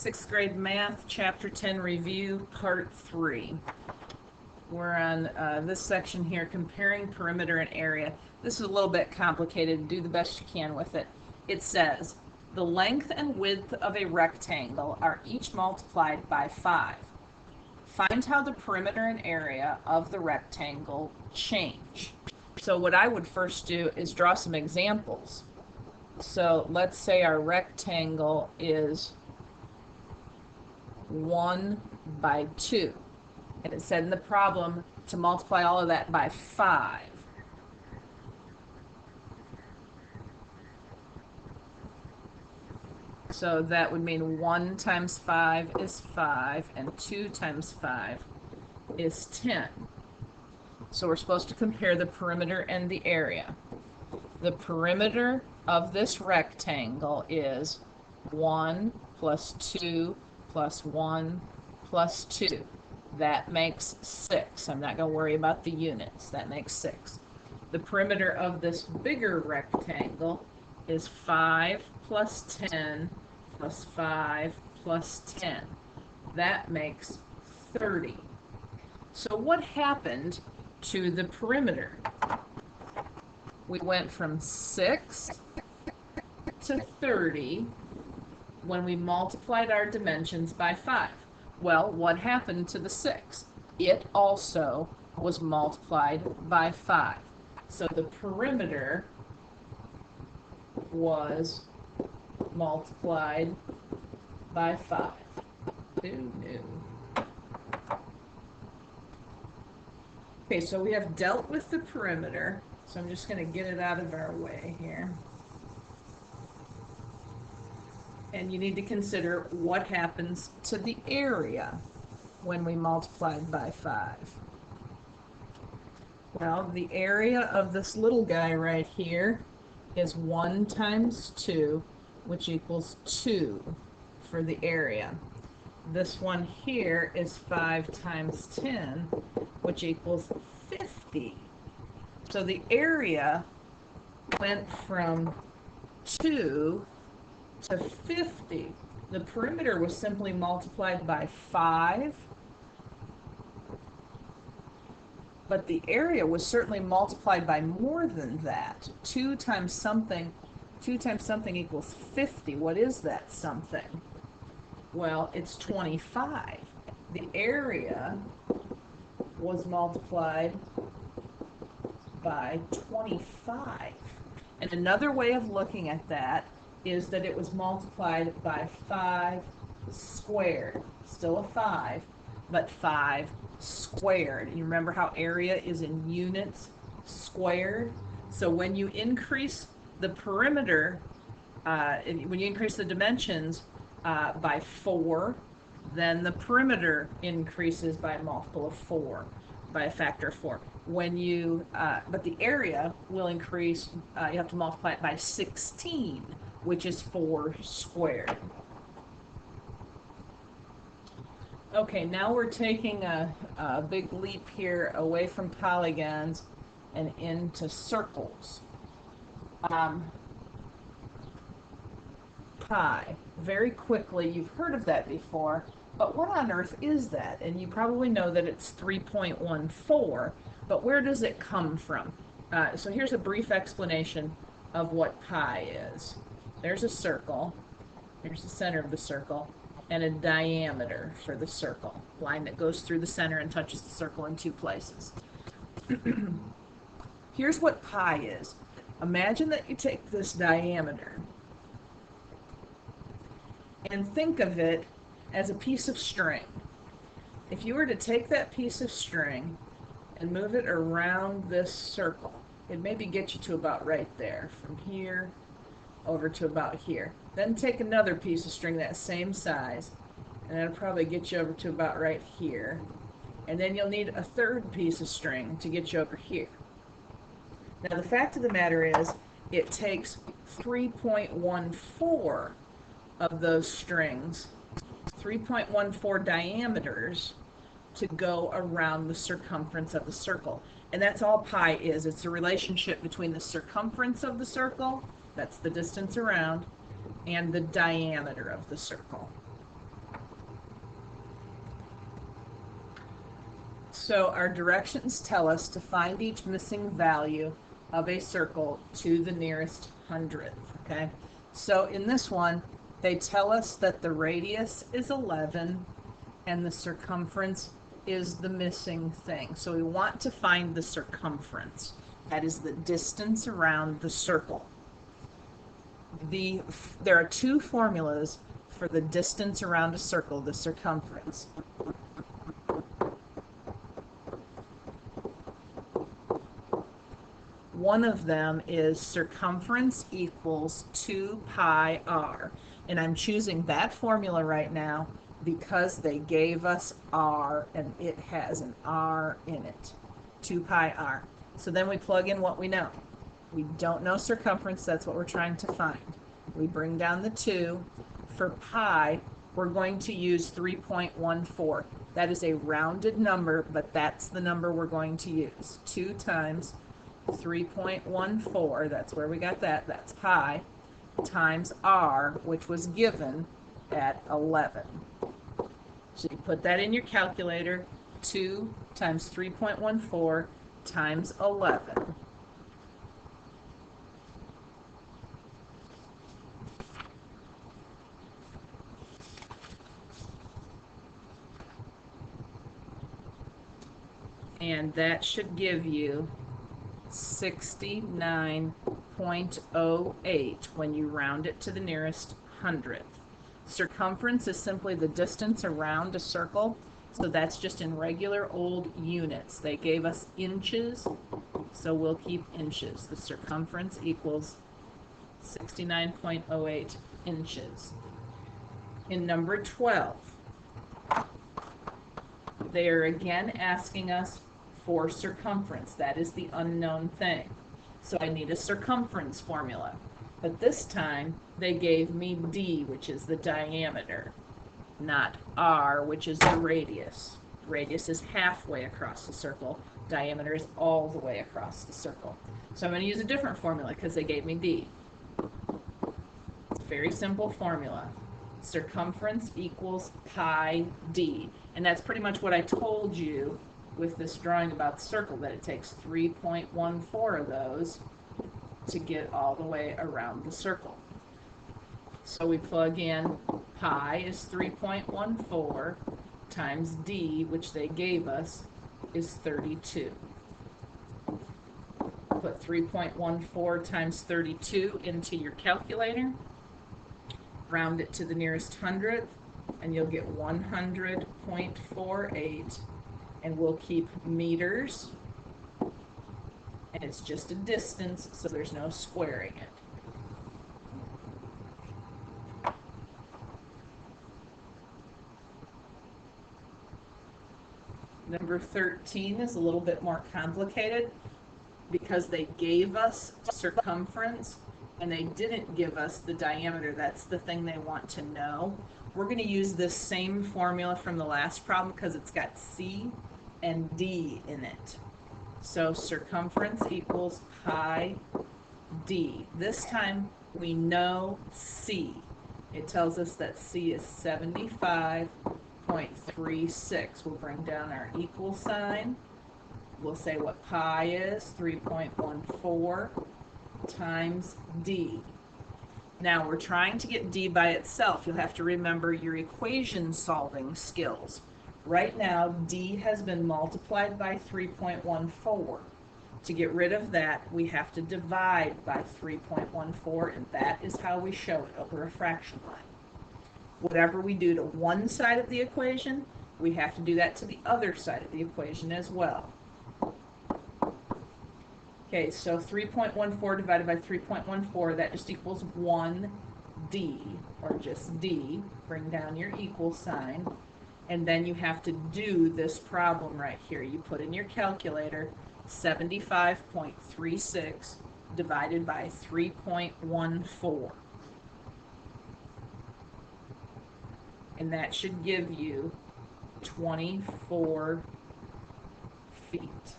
Sixth grade math, chapter 10 review, part 3. We're on this section here, comparing perimeter and area. This is a little bit complicated. Do the best you can with it. It says, the length and width of a rectangle are each multiplied by 5. Find how the perimeter and area of the rectangle change. So what I would first do is draw some examples. So let's say our rectangle is 1 by 2. And it said in the problem to multiply all of that by 5. So that would mean 1 times 5 is 5, and 2 times 5 is 10. So we're supposed to compare the perimeter and the area. The perimeter of this rectangle is 1 plus 2 plus 1 plus 2. That makes 6. I'm not going to worry about the units. That makes 6. The perimeter of this bigger rectangle is 5 plus 10 plus 5 plus 10. That makes 30. So what happened to the perimeter? We went from 6 to 30 when we multiplied our dimensions by 5. Well, what happened to the 6? It also was multiplied by 5. So the perimeter was multiplied by 5. Who knew? Okay, so we have dealt with the perimeter. So I'm just going to get it out of our way here. And you need to consider what happens to the area when we multiply by 5. Well, the area of this little guy right here is 1 times 2, which equals 2 for the area. This one here is 5 times 10, which equals 50. So the area went from 2 to 50. The perimeter was simply multiplied by 5, but the area was certainly multiplied by more than that. 2 times something equals 50. What is that something? Well, it's 25. The area was multiplied by 25. And another way of looking at that is that it was multiplied by 5 squared. Still a 5, but 5 squared. And you remember how area is in units squared? So when you increase the perimeter, when you increase the dimensions by 4, then the perimeter increases by a multiple of 4, by a factor of 4. When you, but the area will increase, you have to multiply it by 16, which is 4 squared. Okay, now we're taking a big leap here away from polygons and into circles. Pi. Very quickly, you've heard of that before, but what on earth is that? And you probably know that it's 3.14, but where does it come from? So here's a brief explanation of what pi is. There's a circle, here's the center of the circle, and a diameter for the circle, line that goes through the center and touches the circle in 2 places. Here's what pi is. Imagine that you take this diameter and think of it as a piece of string. If you were to take that piece of string and move it around this circle, it maybe get you to about right there, from here over to about here. Then take another piece of string that same size, and that'll probably get you over to about right here. And then you'll need a third piece of string to get you over here. Now the fact of the matter is, it takes 3.14 of those strings, 3.14 diameters, to go around the circumference of the circle. And that's all pi is. It's the relationship between the circumference of the circle, that's the distance around, and the diameter of the circle. So our directions tell us to find each missing value of a circle to the nearest hundredth, okay? So in this one, they tell us that the radius is 11 and the circumference is the missing thing. So we want to find the circumference. That is the distance around the circle. There are two formulas for the distance around a circle, the circumference. One of them is circumference equals 2 pi r. And I'm choosing that formula right now because they gave us r and it has an r in it. 2 pi r. So then we plug in what we know. We don't know circumference, that's what we're trying to find. We bring down the 2. For pi, we're going to use 3.14. That is a rounded number, but that's the number we're going to use. 2 times 3.14, that's where we got that, that's pi, times r, which was given at 11. So you put that in your calculator, 2 times 3.14 times 11. And that should give you 69.08 when you round it to the nearest hundredth. Circumference is simply the distance around a circle, so that's just in regular old units. They gave us inches, so we'll keep inches. The circumference equals 69.08 inches. In number 12, they are again asking us for circumference. That is the unknown thing. So I need a circumference formula. But this time they gave me d, which is the diameter, not r, which is the radius. Radius is halfway across the circle. Diameter is all the way across the circle. So I'm going to use a different formula because they gave me d. It's a very simple formula. Circumference equals pi d. And that's pretty much what I told you with this drawing about the circle, that it takes 3.14 of those to get all the way around the circle. So we plug in pi is 3.14 times d, which they gave us, is 32. Put 3.14 times 32 into your calculator, round it to the nearest hundredth, and you'll get 100.48, and we'll keep meters, and it's just a distance, so there's no squaring it. Number 13 is a little bit more complicated because they gave us circumference and they didn't give us the diameter. That's the thing they want to know. We're going to use this same formula from the last problem because it's got C and D in it. So circumference equals pi d. This time we know C. It tells us that C is 75.36. We'll bring down our equal sign. We'll say what pi is, 3.14 times d. Now we're trying to get d by itself. You'll have to remember your equation solving skills. Right now, d has been multiplied by 3.14. To get rid of that, we have to divide by 3.14, and that is how we show it over a fraction line. Whatever we do to one side of the equation, we have to do that to the other side of the equation as well. Okay, so 3.14 divided by 3.14, that just equals 1d, or just d. Bring down your equal sign. And then you have to do this problem right here. You put in your calculator 75.36 divided by 3.14. And that should give you 24 feet.